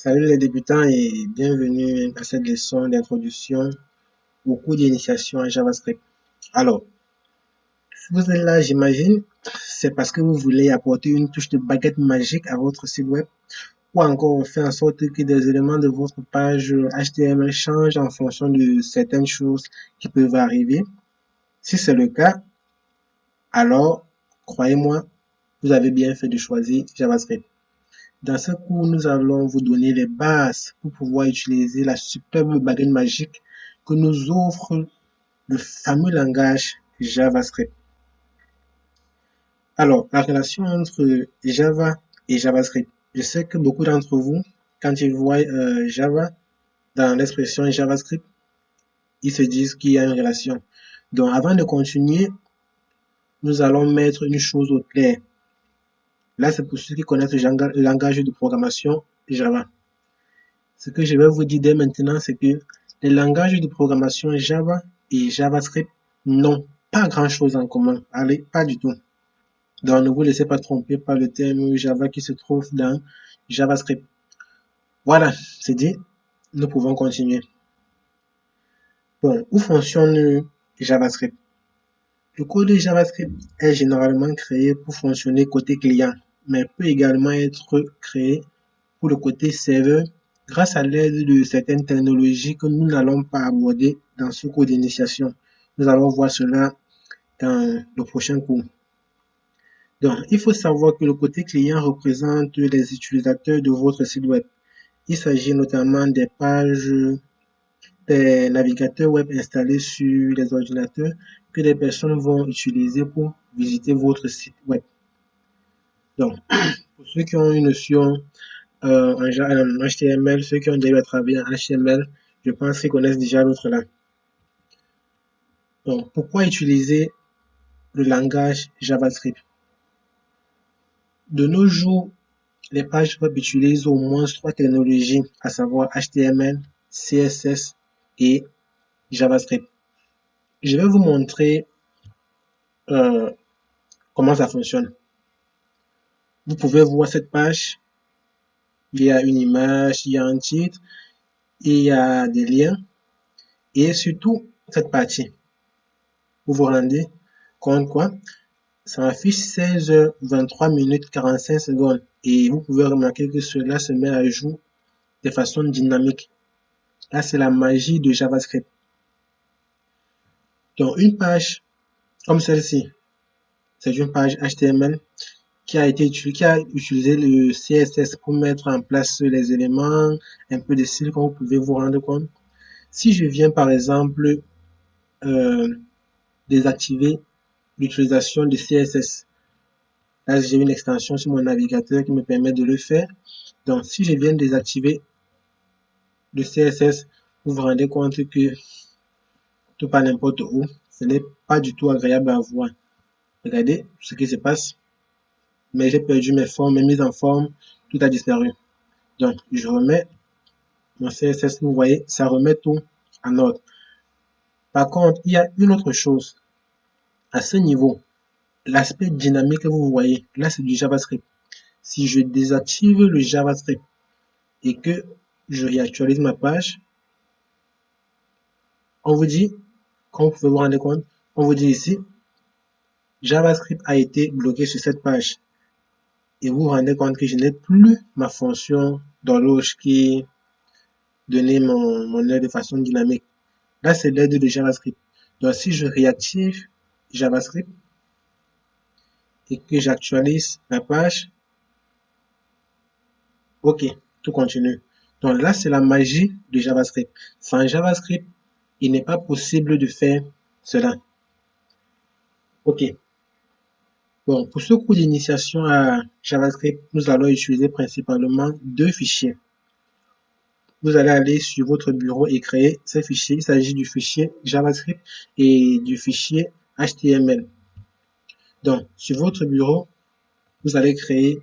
Salut les débutants et bienvenue à cette leçon d'introduction au cours d'initiation à JavaScript. Alors, si vous êtes là, j'imagine, c'est parce que vous voulez apporter une touche de baguette magique à votre site web ou encore faire en sorte que des éléments de votre page HTML changent en fonction de certaines choses qui peuvent arriver. Si c'est le cas, alors, croyez-moi, vous avez bien fait de choisir JavaScript. Dans ce cours, nous allons vous donner les bases pour pouvoir utiliser la superbe baguette magique que nous offre le fameux langage JavaScript. Alors, la relation entre Java et JavaScript. Je sais que beaucoup d'entre vous, quand ils voient Java dans l'expression JavaScript, ils se disent qu'il y a une relation. Donc, avant de continuer, nous allons mettre une chose au clair. Là, c'est pour ceux qui connaissent le langage de programmation Java. Ce que je vais vous dire dès maintenant, c'est que les langages de programmation Java et JavaScript n'ont pas grand-chose en commun. Allez, pas du tout. Donc, ne vous laissez pas tromper par le terme Java qui se trouve dans JavaScript. Voilà, c'est dit. Nous pouvons continuer. Bon, où fonctionne JavaScript? Le code de JavaScript est généralement créé pour fonctionner côté client, mais peut également être créé pour le côté serveur grâce à l'aide de certaines technologies que nous n'allons pas aborder dans ce cours d'initiation. Nous allons voir cela dans le prochain cours. Donc, il faut savoir que le côté client représente les utilisateurs de votre site web. Il s'agit notamment des pages, des navigateurs web installés sur les ordinateurs que les personnes vont utiliser pour visiter votre site web. Donc, pour ceux qui ont une notion en HTML, ceux qui ont déjà travaillé en HTML, je pense qu'ils connaissent déjà l'autre là. Donc, pourquoi utiliser le langage JavaScript? De nos jours, les pages web utilisent au moins 3 technologies, à savoir HTML, CSS et JavaScript. Je vais vous montrer comment ça fonctionne. Vous pouvez voir cette page. Il y a une image, il y a un titre, il y a des liens et surtout cette partie. Vous vous rendez compte quoi? Ça affiche 16h23 45 secondes et vous pouvez remarquer que cela se met à jour de façon dynamique. Là, c'est la magie de JavaScript. Donc, une page comme celle-ci, c'est une page HTML qui a utilisé le CSS pour mettre en place les éléments, un peu de style, comme vous pouvez vous rendre compte. Si je viens, par exemple, désactiver l'utilisation de CSS, là, j'ai une extension sur mon navigateur qui me permet de le faire. Donc, si je viens désactiver le CSS, vous vous rendez compte que tout pas n'importe où, ce n'est pas du tout agréable à voir. Regardez ce qui se passe. Mais j'ai perdu mes formes, mes mises en forme, tout a disparu. Donc, je remets mon CSS, vous voyez, ça remet tout en ordre. Par contre, il y a une autre chose. À ce niveau, l'aspect dynamique que vous voyez, là, c'est du JavaScript. Si je désactive le JavaScript et que je réactualise ma page, on vous dit, comme vous pouvez vous rendre compte, on vous dit ici, JavaScript a été bloqué sur cette page. Et vous vous rendez compte que je n'ai plus ma fonction d'horloge qui donnait mon aide de façon dynamique. Là, c'est l'aide de JavaScript. Donc, si je réactive JavaScript et que j'actualise la page, ok, tout continue. Donc là, c'est la magie de JavaScript. Sans JavaScript, il n'est pas possible de faire cela. Ok. Bon, pour ce cours d'initiation à JavaScript, nous allons utiliser principalement deux fichiers. Vous allez aller sur votre bureau et créer ces fichiers. Il s'agit du fichier JavaScript et du fichier HTML. Donc, sur votre bureau, vous allez créer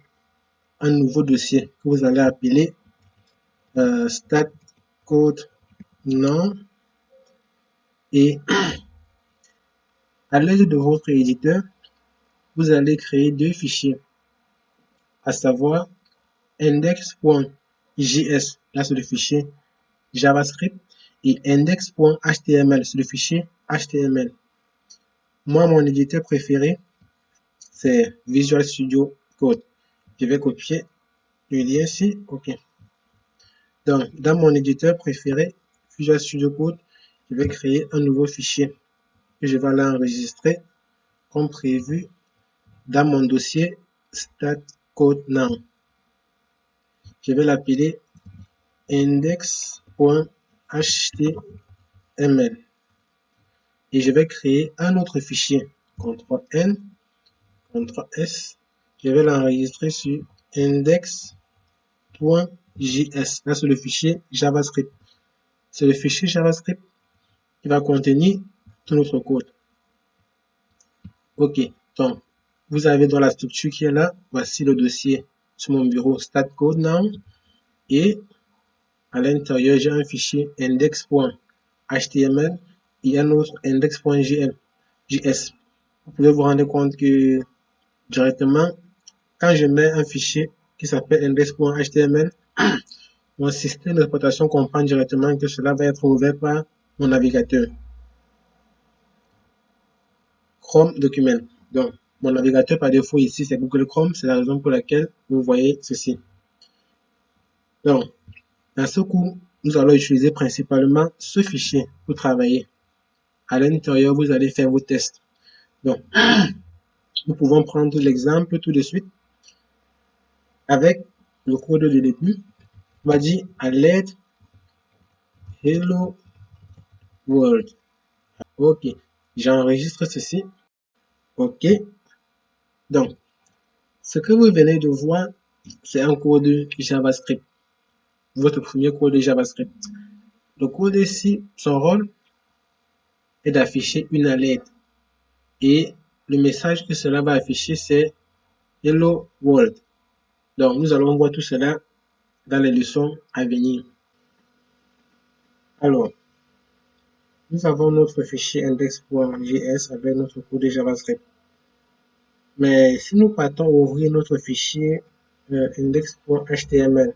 un nouveau dossier que vous allez appeler stat code nom et à l'aide de votre éditeur, vous allez créer deux fichiers, à savoir index.html .js, là c'est le fichier JavaScript, et index.html, c'est le fichier HTML. Moi, mon éditeur préféré, c'est Visual Studio Code. Je vais copier le lien ici, ok. Donc, dans mon éditeur préféré, Visual Studio Code, je vais créer un nouveau fichier que je vais l'enregistrer comme prévu dans mon dossier StatCodeNow. Je vais l'appeler index.html et je vais créer un autre fichier, CTRL-N, CTRL-S, je vais l'enregistrer sur index.js. Là, c'est le fichier JavaScript. C'est le fichier JavaScript qui va contenir tout notre code. Ok, donc vous avez dans la structure qui est là, voici le dossier sur mon bureau StatCodeNow et à l'intérieur j'ai un fichier index.html et un autre index.js. Vous pouvez vous rendre compte que directement quand je mets un fichier qui s'appelle index.html, mon système d'exploitation comprend directement que cela va être ouvert par mon navigateur Chrome Document. Donc, mon navigateur par défaut ici, c'est Google Chrome. C'est la raison pour laquelle vous voyez ceci. Donc, dans ce cours, nous allons utiliser principalement ce fichier pour travailler. À l'intérieur, vous allez faire vos tests. Donc, nous pouvons prendre l'exemple tout de suite avec le code de début. On va dire à l'aide Hello World. Ok, j'enregistre ceci. Ok, donc, ce que vous venez de voir, c'est un code JavaScript. Votre premier code JavaScript. Le code ici, son rôle est d'afficher une alerte. Et le message que cela va afficher, c'est Hello World. Donc, nous allons voir tout cela dans les leçons à venir. Alors, nous avons notre fichier index.js avec notre code JavaScript. Mais si nous partons ouvrir notre fichier index.html,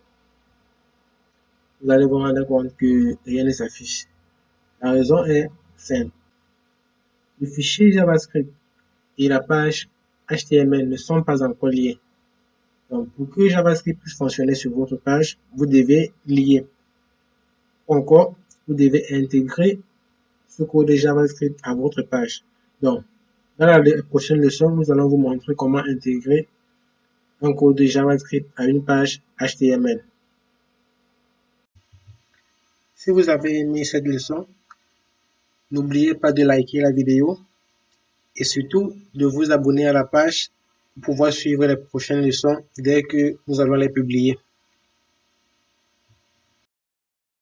vous allez vous rendre compte que rien ne s'affiche. La raison est simple. Le fichier JavaScript et la page HTML ne sont pas encore liés. Donc, pour que JavaScript puisse fonctionner sur votre page, vous devez lier. Encore, vous devez intégrer ce code JavaScript à votre page. Donc, dans la prochaine leçon, nous allons vous montrer comment intégrer un code JavaScript à une page HTML. Si vous avez aimé cette leçon, n'oubliez pas de liker la vidéo et surtout de vous abonner à la page pour pouvoir suivre les prochaines leçons dès que nous allons les publier.